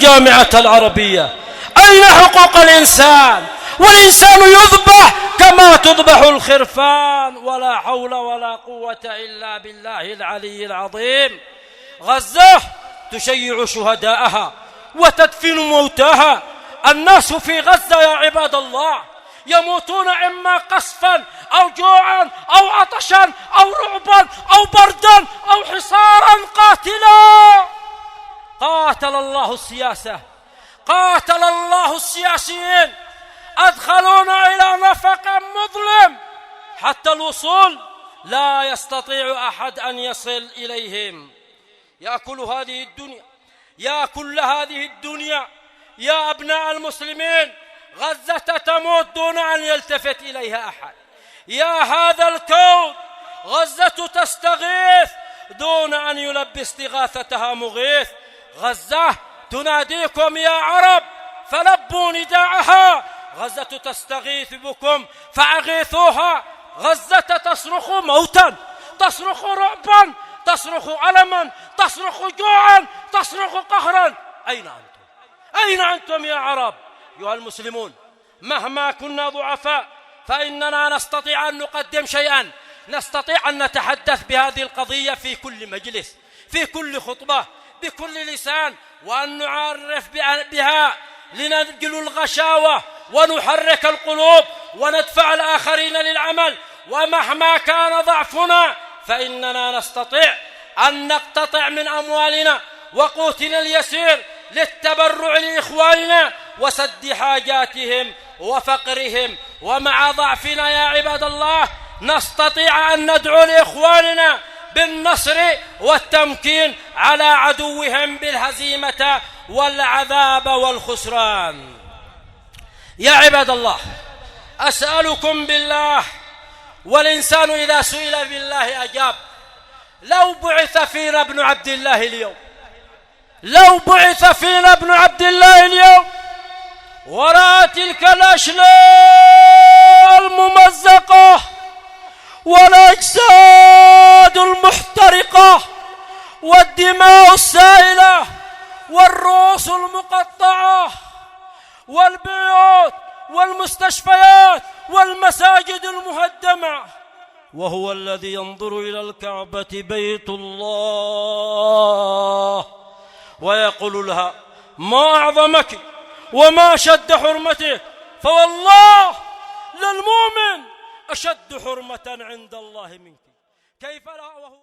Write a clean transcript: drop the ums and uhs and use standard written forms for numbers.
الجامعة العربية. أين حقوق الإنسان؟ والإنسان يذبح كما تذبح الخرفان. ولا حول ولا قوة إلا بالله العلي العظيم. غزة تشيع شهداءها وتدفن موتاها. الناس في غزة يا عباد الله يموتون إما قصفا أو جوعا أو عطشا أو رعبا أو بردا أو حصارا قاتلا. قاتل الله السياسة، قاتل الله السياسيين، أدخلونا إلى نفق مظلم حتى الوصول لا يستطيع أحد أن يصل إليهم. يا كل هذه الدنيا، يا كل هذه الدنيا، يا أبناء المسلمين، غزة تموت دون أن يلتفت إليها أحد. يا هذا الكون، غزة تستغيث دون أن يلبي استغاثتها مغيث. غزة تناديكم يا عرب فلبوا نداءها. غزة تستغيث بكم فأغيثوها. غزة تصرخ موتا، تصرخ رعبا، تصرخ ألما، تصرخ جوعا، تصرخ قهرا. أين أنتم؟ أين أنتم يا عرب؟ أيها المسلمون، مهما كنا ضعفاء فإننا نستطيع أن نقدم شيئا، نستطيع أن نتحدث بهذه القضية في كل مجلس، في كل خطبة، بكل لسان، وأن نعرف بها لننقل الغشاوة ونحرك القلوب وندفع الآخرين للعمل. ومهما كان ضعفنا فإننا نستطيع أن نقتطع من أموالنا وقوتنا اليسير للتبرع لإخواننا وسد حاجاتهم وفقرهم. ومع ضعفنا يا عباد الله نستطيع أن ندعو لإخواننا بالنصر والتمكين على عدوهم بالهزيمة والعذاب والخسران. يا عباد الله، أسألكم بالله، والإنسان إذا سئل بالله أجاب. لو بعث فينا ابن عبد الله اليوم، لو بعث فينا ابن عبد الله اليوم ورأى تلك الأشلاء الممزقة والأجساد المحترقة والدماء السائلة والرؤوس المقطعة والبيوت والمستشفيات والمساجد المهدمة، وهو الذي ينظر إلى الكعبة بيت الله ويقول لها ما أعظمك وما أشد حرمتك، فوالله للمؤمن أشد حرمة عند الله منك. كيف لا وهو